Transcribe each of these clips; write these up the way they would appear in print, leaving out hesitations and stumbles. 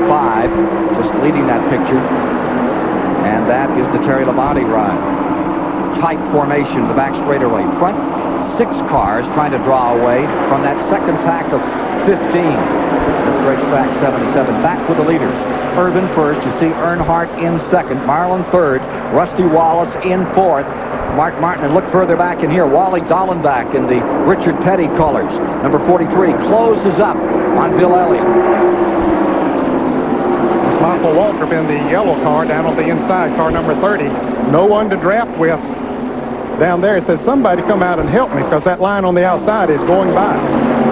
5, just leading that picture. And that is the Terry Labonte ride. Tight formation, the back straightaway. Front 6 cars trying to draw away from that second pack of 15. That's racetrack 77. Back with the leaders. Urban first. You see Earnhardt in second. Marlin third. Rusty Wallace in fourth. Mark Martin, and look further back in here. Wally Dallenbach in the Richard Petty colors. Number 43 closes up on Bill Elliott. Michael Waltrip in the yellow car down on the inside, car number 30. No one to draft with down there. It says, somebody come out and help me because that line on the outside is going by.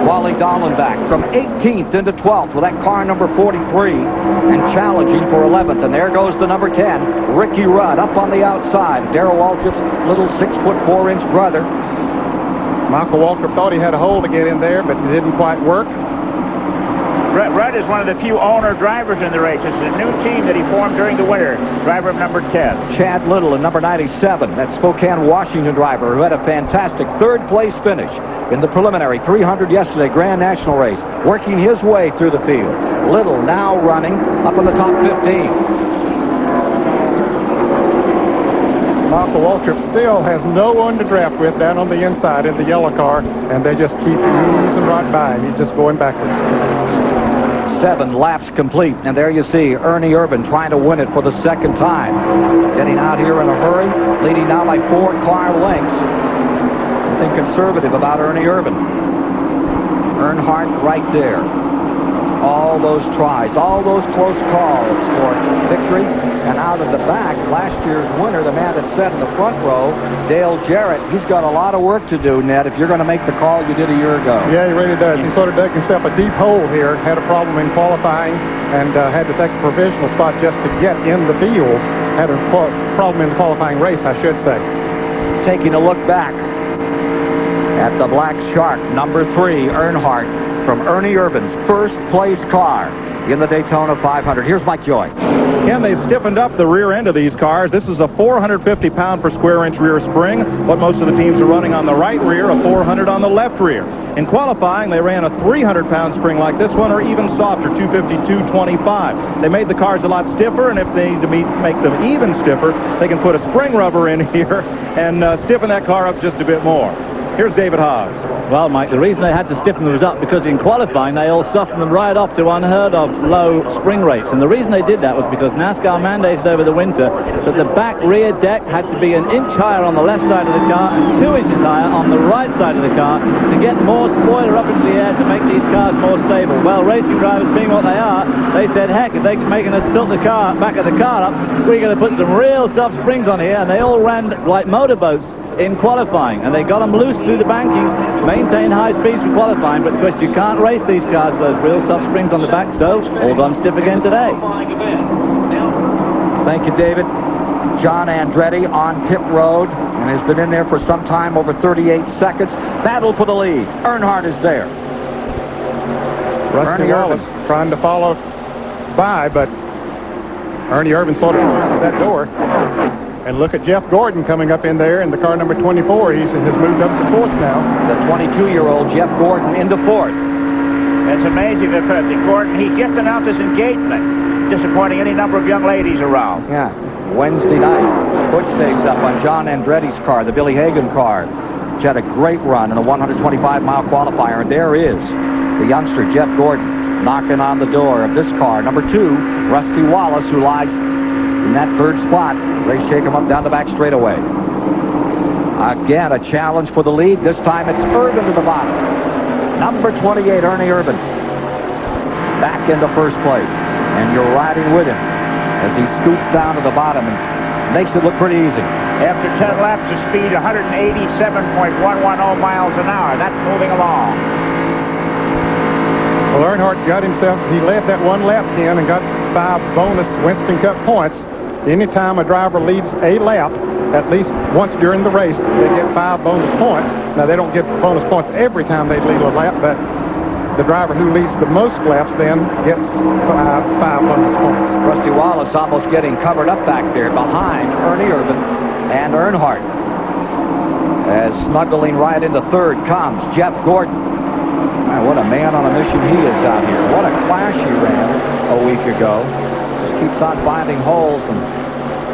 Wally Dallenbach from 18th into 12th with that car number 43 and challenging for 11th. And there goes the number 10, Ricky Rudd, up on the outside. Darrell Waltrip's little 6'4" brother. Michael Waltrip thought he had a hole to get in there, but it didn't quite work. Rudd is one of the few owner drivers in the race. It's a new team that he formed during the winter. Driver of number 10. Chad Little in number 97. That Spokane, Washington driver who had a fantastic third-place finish in the preliminary 300 yesterday Grand National race, working his way through the field. Little now running up in the top 15. Michael Waltrip still has no one to draft with down on the inside in the yellow car, and they just keep easing right by him. He's just going backwards. 7 laps complete, and there you see Ernie Irvan trying to win it for the second time. Getting out here in a hurry, leading now by 4 car lengths. Nothing conservative about Ernie Irvan. Earnhardt right there. All those tries, all those close calls for victory. And out of the back, last year's winner, the man that sat in the front row, Dale Jarrett, he's got a lot of work to do, Ned, if you're going to make the call you did a year ago. Yeah, he really does. He sort of dug himself a deep hole here, had a problem in qualifying, and had to take a provisional spot just to get in the field. Had a problem in the qualifying race, I should say. Taking a look back at the Black Shark, number 3, Earnhardt, from Ernie Irvan's first place car in the Daytona 500. Here's Mike Joy. Ken, they've stiffened up the rear end of these cars. This is a 450 pound per square inch rear spring. What most of the teams are running on the right rear, a 400 on the left rear. In qualifying, they ran a 300 pound spring like this one, or even softer, 250, 225. They made the cars a lot stiffer, and if they need to make them even stiffer, they can put a spring rubber in here and stiffen that car up just a bit more. Here's David Hobbs. Well, Mike, the reason they had to stiffen them up because in qualifying they all softened them right off to unheard of low spring rates. And the reason they did that was because NASCAR mandated over the winter that the back rear deck had to be 1 inch higher on the left side of the car and 2 inches higher on the right side of the car to get more spoiler up into the air to make these cars more stable. Well, racing drivers being what they are, they said, heck, if they're making us tilt the car back of the car up, we're going to put some real soft springs on here. And they all ran like motorboats in qualifying, and they got them loose through the banking, maintained high speeds for qualifying, but of course you can't race these cars with those real soft springs on the back, so all gone stiff again today. Thank you, David. John Andretti on pit road and has been in there for some time, over 38 seconds. Battle for the lead. Earnhardt is there. Rusty Wallace trying to follow by, but Ernie Irvan sort of closes that door. And look at Jeff Gordon coming up in there in the car number 24. He has moved up to 4th now. The 22-year-old Jeff Gordon into 4th. It's amazing that Gordon, he's just announced his engagement, disappointing any number of young ladies around. Yeah, Wednesday night. Butch takes up on John Andretti's car, the Billy Hagan car, which had a great run in a 125-mile qualifier. And there is the youngster, Jeff Gordon, knocking on the door of this car. Number 2, Rusty Wallace, who lies in that 3rd spot. They shake him up down the back straightaway. Again, a challenge for the lead. This time it's Irvan to the bottom. Number 28, Ernie Irvan, back into 1st place. And you're riding with him as he scoots down to the bottom and makes it look pretty easy. After 10 laps of speed, 187.110 miles an hour. That's moving along. Well, Earnhardt got himself, he led that 1 lap in and got 5 bonus Winston Cup points. Anytime a driver leads a lap, at least once during the race, they get 5 bonus points. Now, they don't get bonus points every time they lead a lap, but the driver who leads the most laps then gets 5 bonus points. Rusty Wallace almost getting covered up back there behind Ernie Irvan and Earnhardt. As snuggling right into 3rd comes Jeff Gordon. Man, what a man on a mission he is out here. What a clash he ran a week ago. Just keeps on finding holes and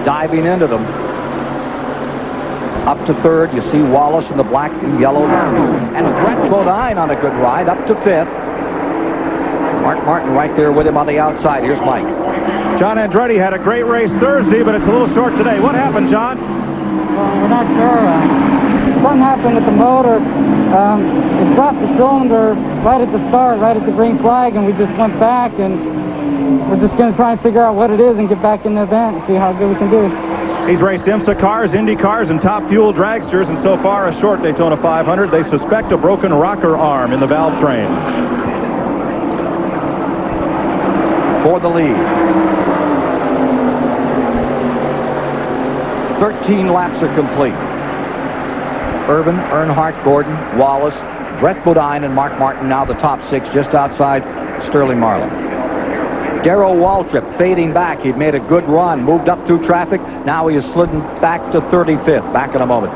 diving into them. Up to third, you see Wallace in the black and yellow. And Brett Bodine on a good ride up to fifth. Mark Martin right there with him on the outside. Here's Mike. John Andretti had a great race Thursday, but it's a little short today. What happened, John? Well, we're not sure. Something happened with the motor. It dropped the cylinder right at the start, right at the green flag, and we just went back, and we're just going to try and figure out what it is and get back in the event and see how good we can do. He's raced IMSA cars, Indy cars, and top fuel dragsters, and so far a short Daytona 500. They suspect a broken rocker arm in the valve train. For the lead. 13 laps are complete. Irvin, Earnhardt, Gordon, Wallace, Brett Bodine, and Mark Martin now the top six just outside Sterling Marlin. Darrell Waltrip fading back. He'd made a good run, moved up through traffic. Now he is slidden back to 35th. Back in a moment.